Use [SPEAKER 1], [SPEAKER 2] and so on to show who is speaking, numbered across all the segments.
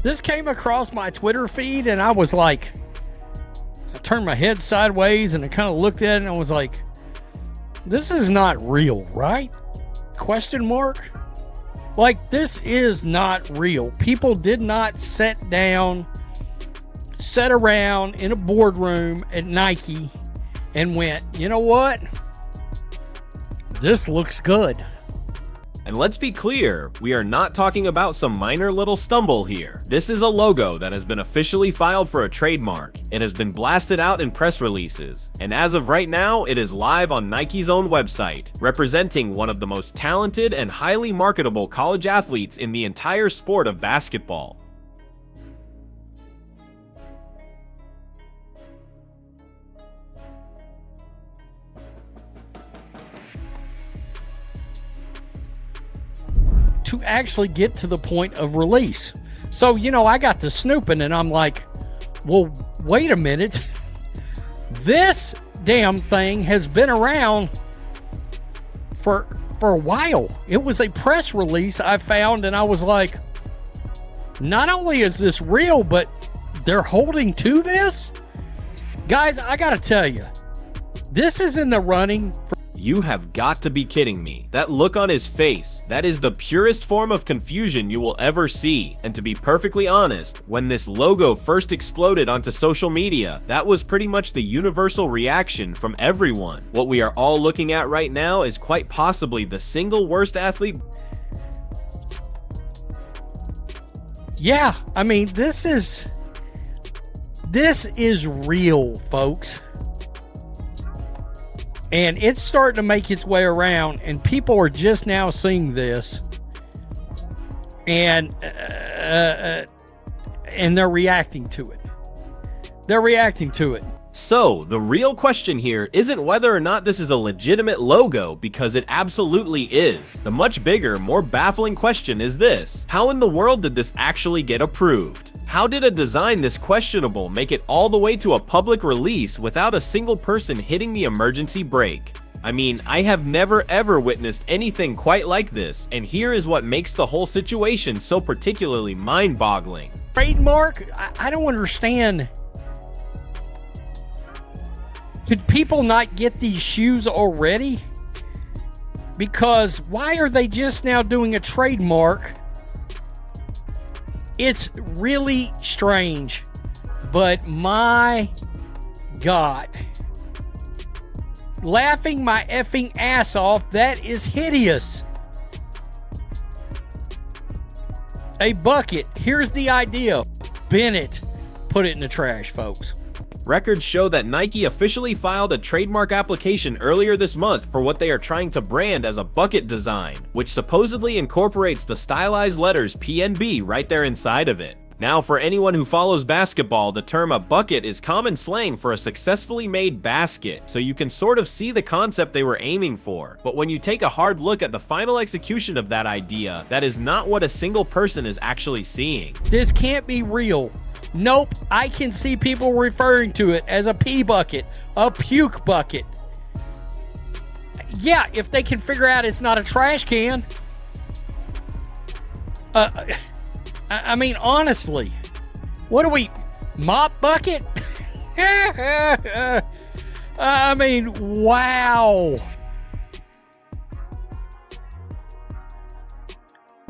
[SPEAKER 1] This came across my Twitter feed, and I was like, I turned my head sideways, and I kind of looked at it, and I was like, this is not real, right? Question mark? Like, this is not real. People did not sit around in a boardroom at Nike and went, you know what? This looks good.
[SPEAKER 2] And let's be clear, we are not talking about some minor little stumble here. This is a logo that has been officially filed for a trademark. It has been blasted out in press releases, and as of right now, it is live on Nike's own website, representing one of the most talented and highly marketable college athletes in the entire sport of basketball.
[SPEAKER 1] To actually get to the point of release. So, you know, I got to snooping and I'm like, well, wait a minute. This damn thing has been around for a while. It was a press release I found, and I was like, not only is this real, but they're holding to this? Guys, I gotta tell you, this is in the running for...
[SPEAKER 2] You have got to be kidding me. That look on his face, that is the purest form of confusion you will ever see. And to be perfectly honest, when this logo first exploded onto social media, that was pretty much the universal reaction from everyone. What we are all looking at right now is quite possibly the single worst athlete.
[SPEAKER 1] Yeah, I mean, this is real, folks. And it's starting to make its way around, and people are just now seeing this, and they're reacting to it. They're reacting to it.
[SPEAKER 2] So, the real question here isn't whether or not this is a legitimate logo, because it absolutely is. The much bigger, more baffling question is this: how in the world did this actually get approved? How did a design this questionable make it all the way to a public release without a single person hitting the emergency brake? I mean, I have never ever witnessed anything quite like this, and here is what makes the whole situation so particularly mind-boggling.
[SPEAKER 1] Trademark? I don't understand. Could people not get these shoes already? Because why are they just now doing a trademark? It's really strange, but my God, laughing my effing ass off, that is hideous. A bucket, here's the idea. Bin it, put it in the trash, folks.
[SPEAKER 2] Records show that Nike officially filed a trademark application earlier this month for what they are trying to brand as a bucket design, which supposedly incorporates the stylized letters PNB right there inside of it. Now, for anyone who follows basketball, the term a bucket is common slang for a successfully made basket, so you can sort of see the concept they were aiming for. But when you take a hard look at the final execution of that idea, that is not what a single person is actually seeing.
[SPEAKER 1] This can't be real. Nope, I can see people referring to it as a pee bucket, a puke bucket. Yeah, if they can figure out it's not a trash can. I mean, honestly, what do we, mop bucket? I mean, wow.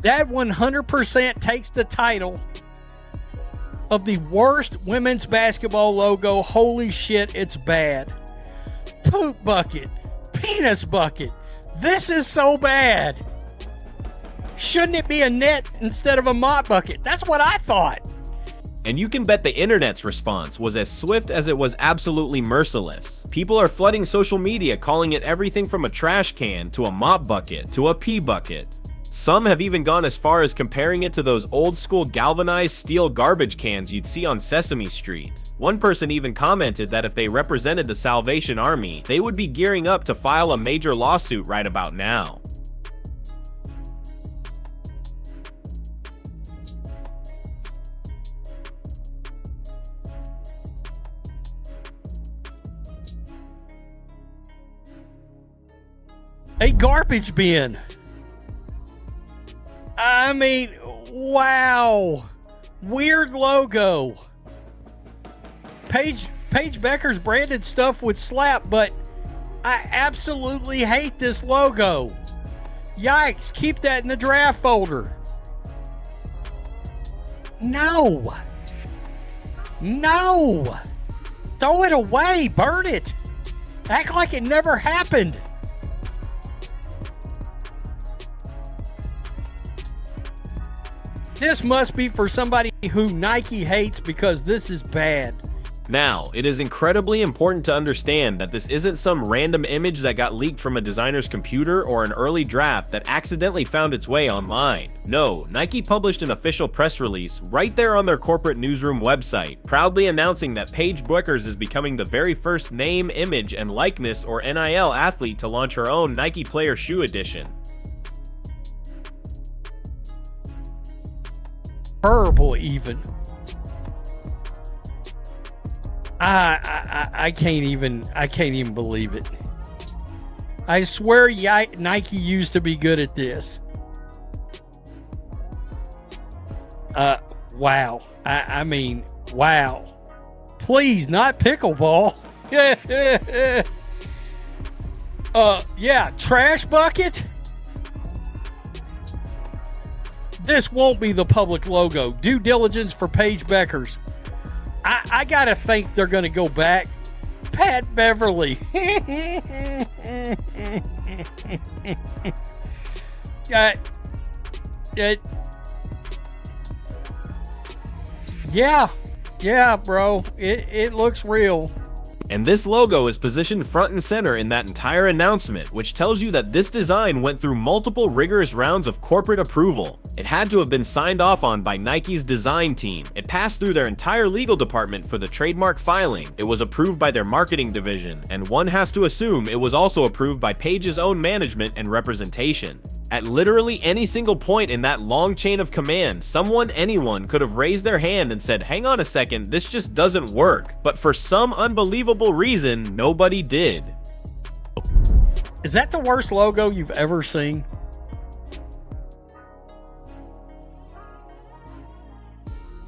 [SPEAKER 1] That 100% takes the title of the worst women's basketball logo. Holy shit, it's bad. Poop bucket, penis bucket. This is so bad. Shouldn't it be a net instead of a mop bucket? That's what I thought.
[SPEAKER 2] And you can bet the internet's response was as swift as it was absolutely merciless. People are flooding social media calling it everything from a trash can to a mop bucket to a pee bucket. Some have even gone as far as comparing it to those old school galvanized steel garbage cans you'd see on Sesame Street. One person even commented that if they represented the Salvation Army, they would be gearing up to file a major lawsuit right about now.
[SPEAKER 1] A garbage bin. I mean, wow. Weird logo. Paige Bueckers branded stuff would slap, but I absolutely hate this logo. Yikes, keep that in the draft folder. No. No. Throw it away, burn it. Act like it never happened. This must be for somebody who Nike hates, because this is bad.
[SPEAKER 2] Now, it is incredibly important to understand that this isn't some random image that got leaked from a designer's computer or an early draft that accidentally found its way online. No, Nike published an official press release right there on their corporate newsroom website, proudly announcing that Paige Bueckers is becoming the very first name, image, and likeness or NIL athlete to launch her own Nike Player Shoe Edition.
[SPEAKER 1] Horrible, even. I can't even believe it. I swear Nike used to be good at this. Wow. I mean, wow. Please, not pickleball. Yeah, trash bucket. This won't be the public logo. Due diligence for Paige Bueckers. I gotta think they're gonna go back. Pat Beverly. Yeah, bro. It looks real.
[SPEAKER 2] And this logo is positioned front and center in that entire announcement, which tells you that this design went through multiple rigorous rounds of corporate approval. It had to have been signed off on by Nike's design team. It passed through their entire legal department for the trademark filing. It was approved by their marketing division, and one has to assume it was also approved by Paige's own management and representation. At literally any single point in that long chain of command, anyone could have raised their hand and said, hang on a second, this just doesn't work. But for some unbelievable reason, nobody did.
[SPEAKER 1] Is that the worst logo you've ever seen?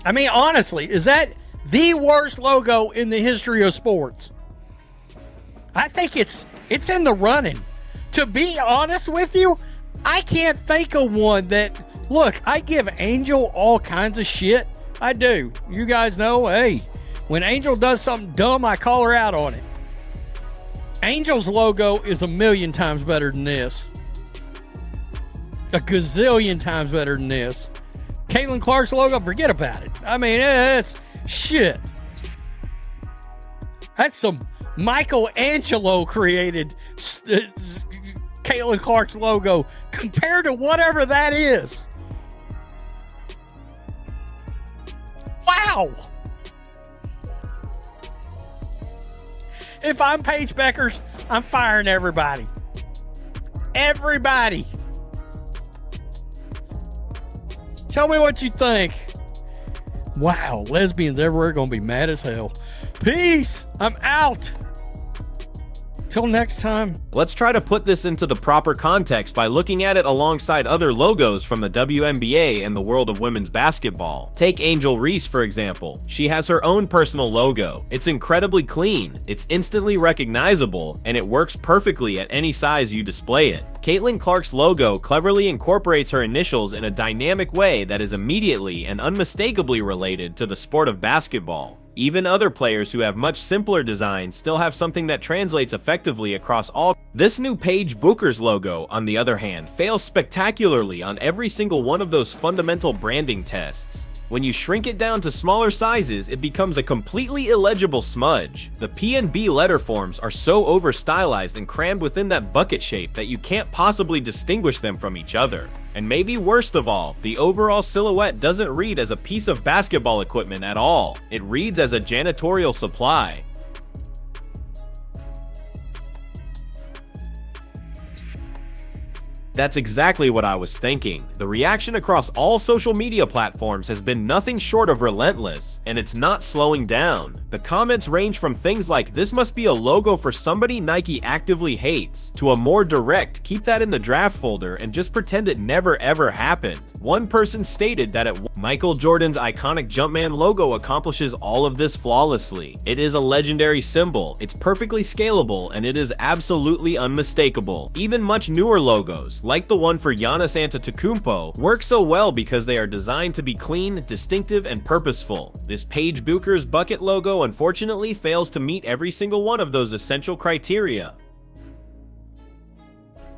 [SPEAKER 1] I mean, honestly, is that the worst logo in the history of sports? I think it's in the running. To be honest with you, I can't think of one that, look, I give Angel all kinds of shit. I do. You guys know, hey, when Angel does something dumb, I call her out on it. Angel's logo is 1,000,000 times better than this. A gazillion times better than this. Caitlin Clark's logo, forget about it. I mean, it's shit. That's some Michelangelo created Caitlin Clark's logo compared to whatever that is. Wow. If I'm Paige Bueckers, I'm firing everybody. Everybody. Tell me what you think. Wow, lesbians everywhere gonna be mad as hell. Peace. I'm out. Till next time.
[SPEAKER 2] Let's try to put this into the proper context by looking at it alongside other logos from the WNBA and the world of women's basketball. Take Angel Reese, for example. She has her own personal logo. It's incredibly clean, it's instantly recognizable, and it works perfectly at any size you display it. Caitlin Clark's logo cleverly incorporates her initials in a dynamic way that is immediately and unmistakably related to the sport of basketball. Even other players who have much simpler designs still have something that translates effectively across all. This new Paige Bueckers logo, on the other hand, fails spectacularly on every single one of those fundamental branding tests. When you shrink it down to smaller sizes, it becomes a completely illegible smudge. The P and B letter forms are so over-stylized and crammed within that bucket shape that you can't possibly distinguish them from each other. And maybe worst of all, the overall silhouette doesn't read as a piece of basketball equipment at all. It reads as a janitorial supply. That's exactly what I was thinking. The reaction across all social media platforms has been nothing short of relentless, and it's not slowing down. The comments range from things like, "This must be a logo for somebody Nike actively hates," to a more direct, "Keep that in the draft folder and just pretend it never ever happened." One person stated that Michael Jordan's iconic Jumpman logo accomplishes all of this flawlessly. It is a legendary symbol, it's perfectly scalable, and it is absolutely unmistakable. Even much newer logos, like the one for Giannis Antetokounmpo, work so well because they are designed to be clean, distinctive, and purposeful. This Paige Bueckers bucket logo unfortunately fails to meet every single one of those essential criteria.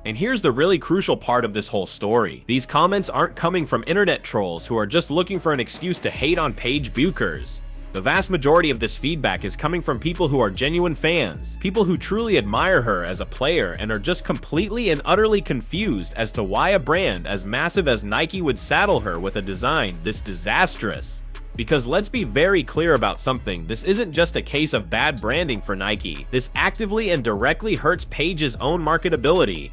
[SPEAKER 2] And here's the really crucial part of this whole story. These comments aren't coming from internet trolls who are just looking for an excuse to hate on Paige Bueckers. The vast majority of this feedback is coming from people who are genuine fans, people who truly admire her as a player and are just completely and utterly confused as to why a brand as massive as Nike would saddle her with a design this disastrous. Because let's be very clear about something, this isn't just a case of bad branding for Nike, this actively and directly hurts Paige's own marketability.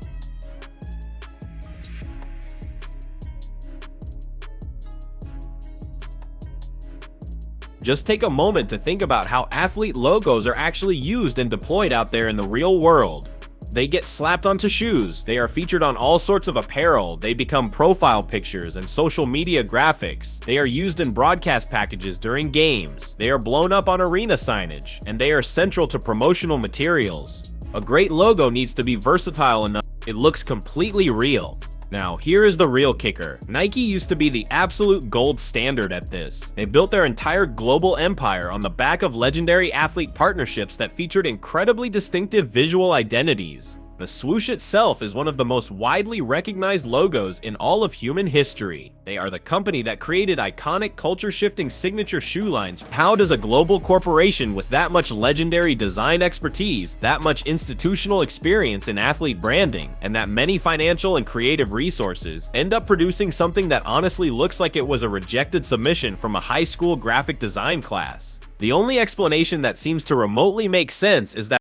[SPEAKER 2] Just take a moment to think about how athlete logos are actually used and deployed out there in the real world. They get slapped onto shoes, they are featured on all sorts of apparel, they become profile pictures and social media graphics, they are used in broadcast packages during games, they are blown up on arena signage, and they are central to promotional materials. A great logo needs to be versatile enough it looks completely real. Now, here is the real kicker. Nike used to be the absolute gold standard at this. They built their entire global empire on the back of legendary athlete partnerships that featured incredibly distinctive visual identities. The swoosh itself is one of the most widely recognized logos in all of human history. They are the company that created iconic culture-shifting signature shoe lines. How does a global corporation with that much legendary design expertise, that much institutional experience in athlete branding, and that many financial and creative resources end up producing something that honestly looks like it was a rejected submission from a high school graphic design class? The only explanation that seems to remotely make sense is that